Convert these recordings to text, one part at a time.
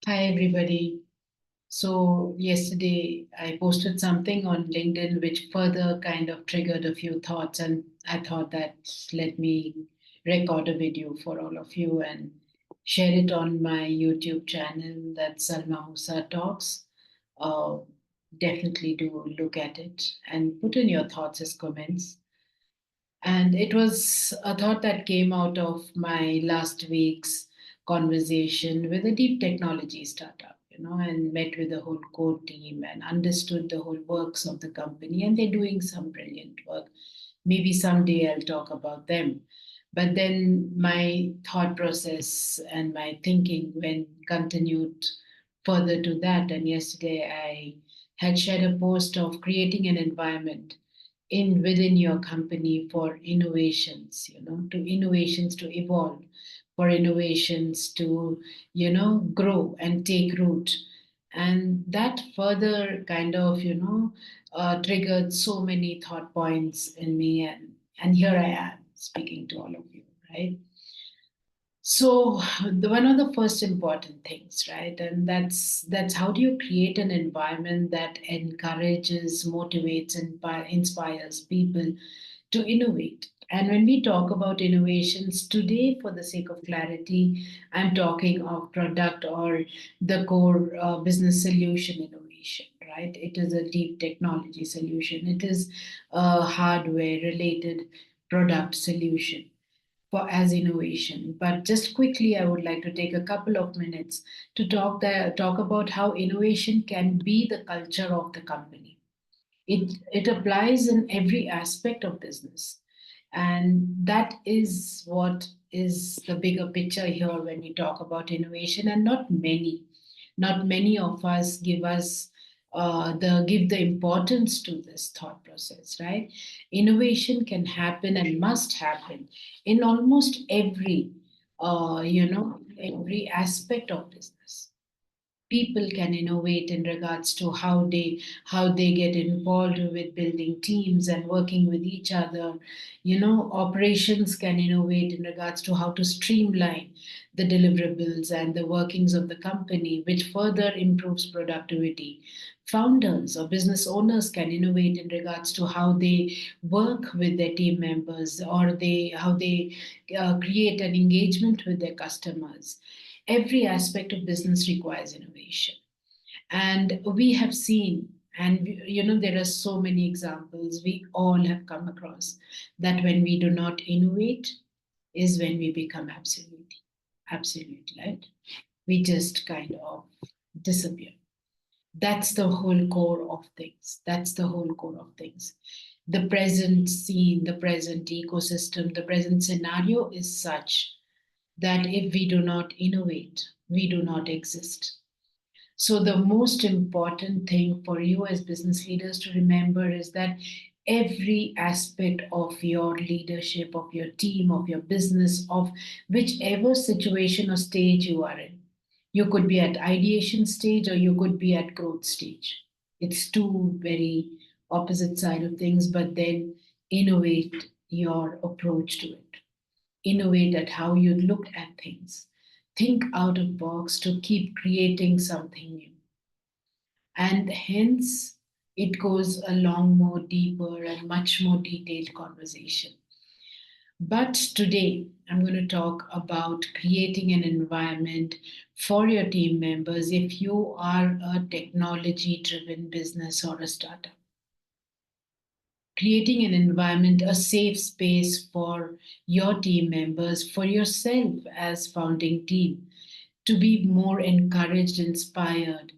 Hi, everybody. So, yesterday I posted something on LinkedIn which further kind of triggered a few thoughts, and I thought that let me record a video for all of you and share it on my YouTube channel, that Salma Musa Talks. Uh, Definitely do look at it and put in your thoughts as comments. And it was a thought that came out of my last week's conversation with a deep technology startup, and met with the whole core team and understood the whole works of the company. And they're doing some brilliant work. Maybe someday I'll talk about them. But then my thought process and my thinking went continued further to that. And yesterday I had shared a post of creating an environment in within your company for innovations, to innovations to evolve, for innovations to grow and take root. And that further kind of triggered so many thought points in me, and here I am speaking to all of you, right? So one of the first important things, right, and that's how do you create an environment that encourages, motivates, and inspires people to innovate. And when we talk about innovations today, for the sake of clarity, I'm talking of product or the core business solution innovation, right? It is a deep technology solution. It is a hardware related product solution for as innovation. But just quickly, I would like to take a couple of minutes to talk about how innovation can be the culture of the company. It applies in every aspect of business, and that is what is the bigger picture here when we talk about innovation. And not many of us give the importance to this thought process, right? Innovation can happen and must happen in almost every aspect of business. People can innovate in regards to how they get involved with building teams and working with each other. Operations can innovate in regards to how to streamline the deliverables and the workings of the company, which further improves productivity. Founders or business owners can innovate in regards to how they work with their team members, or how they create an engagement with their customers. Every aspect of business requires innovation. And we have seen, and there are so many examples we all have come across, that when we do not innovate is when we become absolute, right? We just kind of disappear. That's the whole core of things. That's the whole core of things. The present scene, the present ecosystem, the present scenario is such that if we do not innovate, we do not exist. So, the most important thing for you as business leaders to remember is that every aspect of your leadership, of your team, of your business, of whichever situation or stage you are in, you could be at ideation stage or you could be at growth stage. It's two very opposite side of things, but then innovate your approach to it. Innovate at how you look at things. Think out of box to keep creating something new. And hence, it goes a long more deeper and much more detailed conversation. But today, I'm going to talk about creating an environment for your team members if you are a technology driven business or a startup. Creating an environment, a safe space for your team members, for yourself as founding team, to be more encouraged, inspired,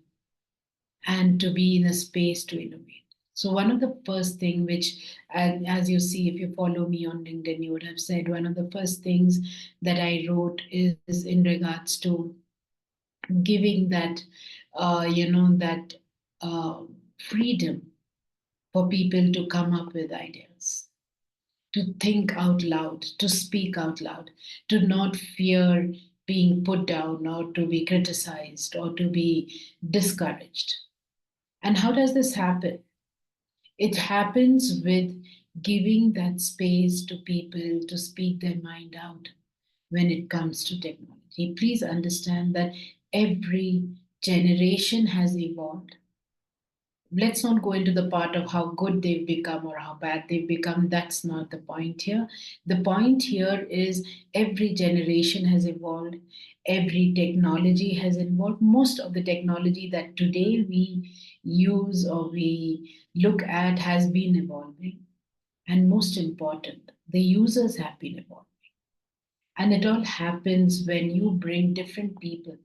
and to be in a space to innovate. So one of the first thing which, and as you see, if you follow me on LinkedIn, you would have said one of the first things that I wrote is in regards to giving that freedom for people to come up with ideas, to think out loud, to speak out loud, to not fear being put down or to be criticized or to be discouraged. And how does this happen? It happens with giving that space to people to speak their mind out when it comes to technology. Please understand that every generation has evolved. Let's not go into the part of how good they've become or how bad they've become. That's not the point here. The point here is every generation has evolved, every technology has evolved. Most of the technology that today we use or we look at has been evolving. And most important, the users have been evolving. And it all happens when you bring different people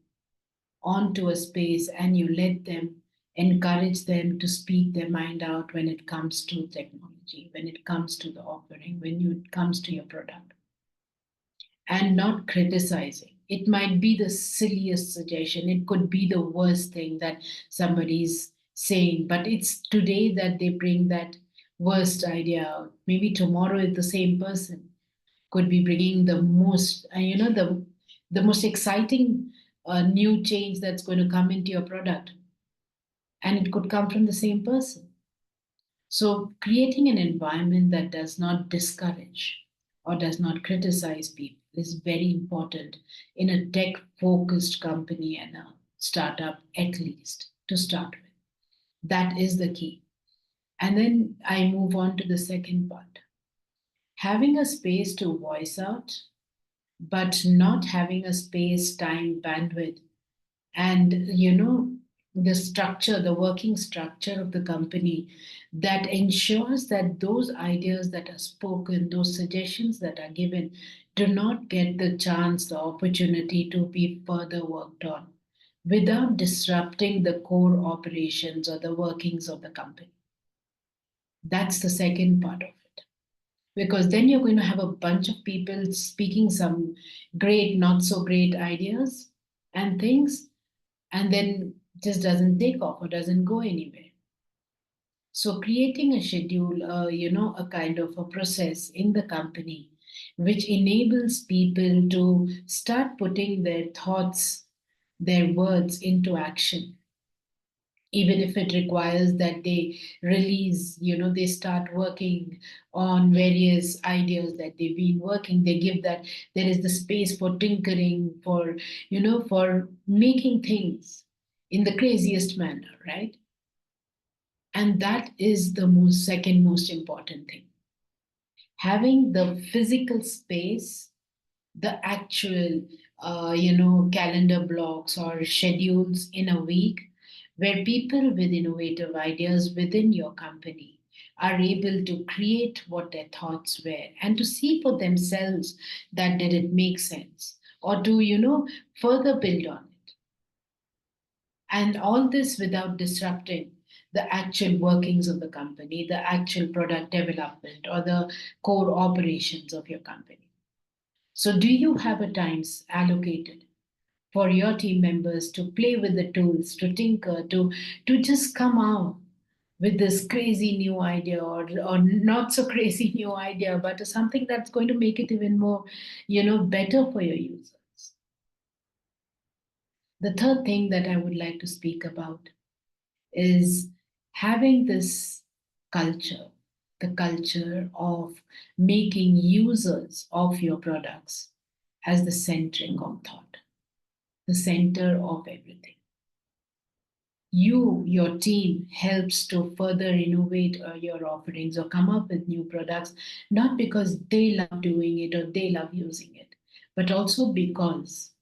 onto a space and you let them encourage them to speak their mind out when it comes to technology, when it comes to the offering, it comes to your product, and not criticizing. It might be the silliest suggestion, it could be the worst thing that somebody's saying, but it's today that they bring that worst idea out. Maybe tomorrow is the same person could be bringing the most, the most exciting new change that's going to come into your product, and it could come from the same person. So, creating an environment that does not discourage or does not criticize people is very important in a tech focused company and a startup, at least to start with. That is the key. And then I move on to the second part, having a space to voice out but not having a space, time, bandwidth, and the structure, the working structure of the company that ensures that those ideas that are spoken, those suggestions that are given, do not get the chance, the opportunity to be further worked on without disrupting the core operations or the workings of the company. That's the second part of it, because then you're going to have a bunch of people speaking some great, not so great ideas and things, and then just doesn't take off or doesn't go anywhere. So creating a schedule, a kind of a process in the company which enables people to start putting their thoughts, their words into action, even if it requires that they release, they start working on various ideas that they've been working. They give that there is the space for tinkering, for, for making things in the craziest manner, right? And that is the second most important thing. Having the physical space, the actual calendar blocks or schedules in a week where people with innovative ideas within your company are able to create what their thoughts were and to see for themselves that did it make sense, or to further build on it, and all this without disrupting the actual workings of the company, the actual product development or the core operations of your company. So, do you have a times allocated for your team members to play with the tools, to tinker, to just come out with this crazy new idea, or not so crazy new idea, but something that's going to make it even more, better for your users? The third thing that I would like to speak about is having this culture, the culture of making users of your products as the centric of thought, the center of everything. Your team helps to further innovate your offerings or come up with new products, not because they love doing it or they love using it, but also because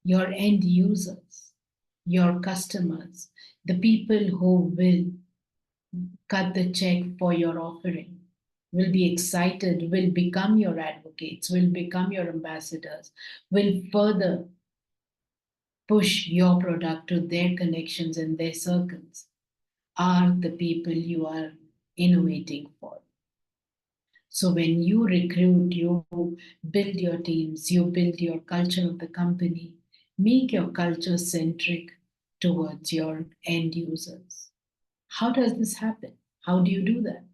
your end users, your customers, the people who will cut the check for your offering will be excited, will become your advocates, will become your ambassadors, will further push your product to their connections and their circles, are the people you are innovating for. So when you recruit, you build your teams, you build your culture of the company, make your culture centric towards your end users. How does this happen? How do you do that?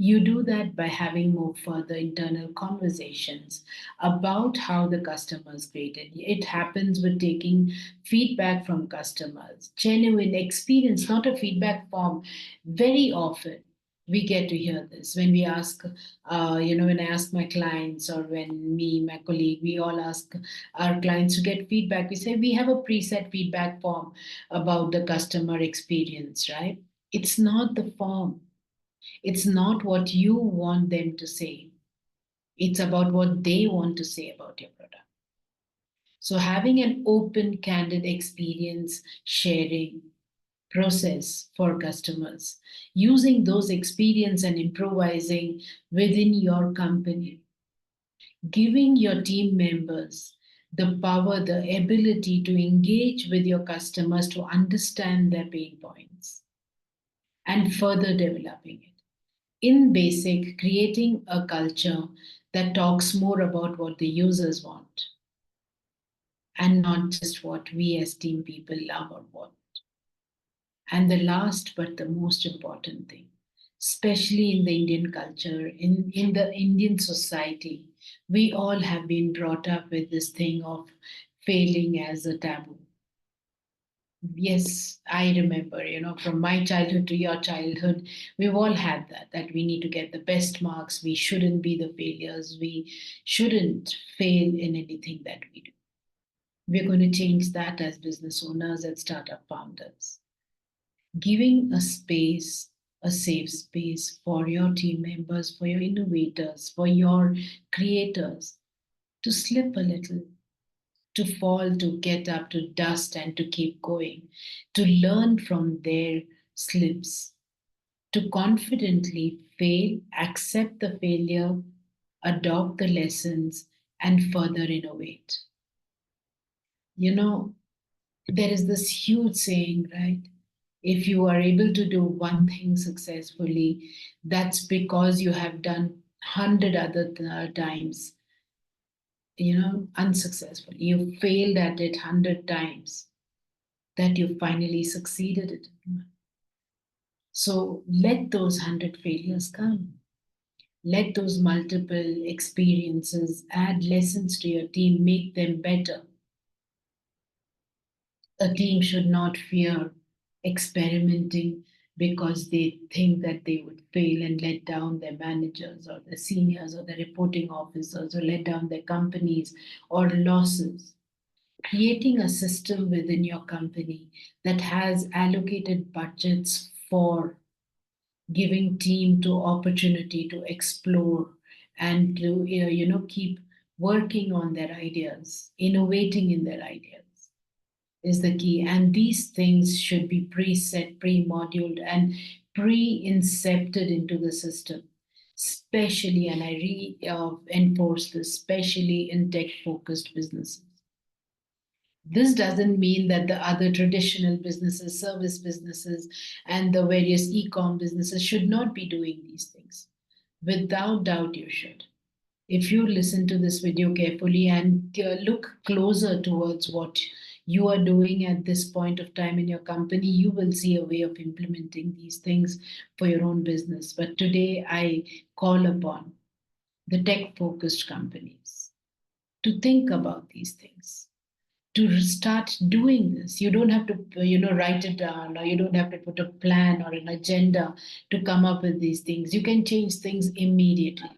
You do that by having more further internal conversations about how the customers graded. It happens with taking feedback from customers, genuine experience, not a feedback form. Very often, We get to hear this when we ask, when I ask my clients, or when me, my colleague, we all ask our clients to get feedback. We say we have a preset feedback form about the customer experience, right? It's not the form, it's not what you want them to say, it's about what they want to say about your product. So, having an open, candid experience sharing process for customers, using those experience and improvising within your company, giving your team members the power, the ability to engage with your customers to understand their pain points and further developing it. In basic, creating a culture that talks more about what the users want and not just what we as team people love or want. And the last but the most important thing, especially in the Indian culture, in the Indian society, we all have been brought up with this thing of failing as a taboo. Yes, I remember, from my childhood to your childhood, we've all had that we need to get the best marks. We shouldn't be the failures. We shouldn't fail in anything that we do. We're going to change that as business owners and startup founders. Giving a space, a safe space for your team members, for your innovators, for your creators to slip a little, to fall, to get up, to dust, and to keep going, to learn from their slips, to confidently fail, accept the failure, adopt the lessons, and further innovate. You know, there is this huge saying, right? If you are able to do one thing successfully, that's because you have done 100 other times, unsuccessfully. You failed at it 100 times, that you finally succeeded at it. So let those 100 failures come. Let those multiple experiences add lessons to your team, make them better. A team should not fear experimenting because they think that they would fail and let down their managers or the seniors or the reporting officers, or let down their companies or losses. Creating a system within your company that has allocated budgets for giving team to opportunity to explore and to keep working on their ideas, innovating in their ideas is the key. And these things should be preset, pre-moduled, and pre-incepted into the system. Especially, and I enforce this, especially in tech-focused businesses. This doesn't mean that the other traditional businesses, service businesses, and the various e-com businesses should not be doing these things. Without doubt, you should. If you listen to this video carefully and look closer towards what you are doing at this point of time in your company, you will see a way of implementing these things for your own business. But today, I call upon the tech focused companies to think about these things, to start doing this. You don't have to, write it down, or you don't have to put a plan or an agenda to come up with these things. You can change things immediately.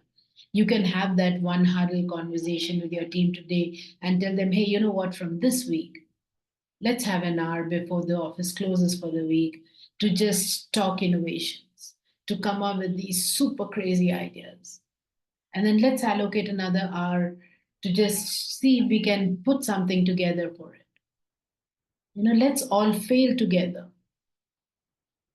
You can have that one huddle conversation with your team today and tell them, hey, you know what, from this week, let's have an hour before the office closes for the week to just talk innovations, to come up with these super crazy ideas. And then let's allocate another hour to just see if we can put something together for it. Let's all fail together.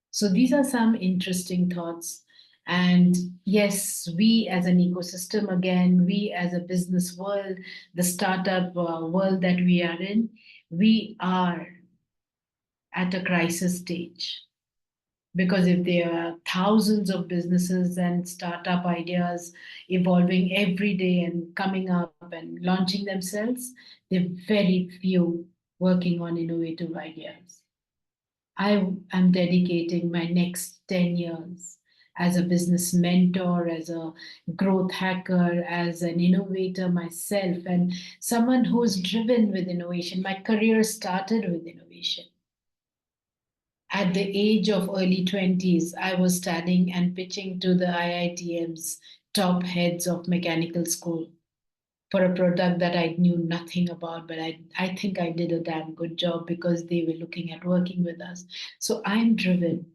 So these are some interesting thoughts. And yes, we as an ecosystem, again, we as a business world, the startup world that we are in, we are at a crisis stage. Because if there are thousands of businesses and startup ideas evolving every day and coming up and launching themselves, there are very few working on innovative ideas. I am dedicating my next 10 years as a business mentor, as a growth hacker, as an innovator myself, and someone who's driven with innovation. My career started with innovation. At the age of early 20s, I was studying and pitching to the IITM's top heads of mechanical school for a product that I knew nothing about, but I think I did a damn good job because they were looking at working with us. So I'm driven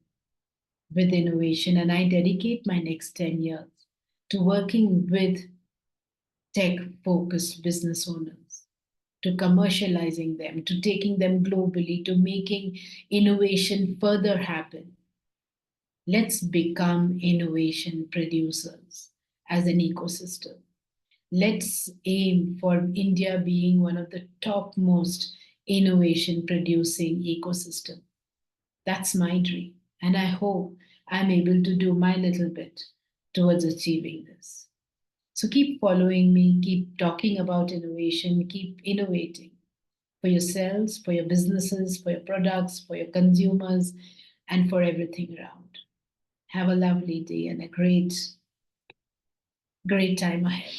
with innovation, and I dedicate my next 10 years to working with tech focused business owners, to commercializing them, to taking them globally, to making innovation further happen. Let's become innovation producers as an ecosystem. Let's aim for India being one of the topmost innovation producing ecosystem. That's my dream. And I hope I'm able to do my little bit towards achieving this. So keep following me, keep talking about innovation, keep innovating for yourselves, for your businesses, for your products, for your consumers, and for everything around. Have a lovely day and a great time ahead.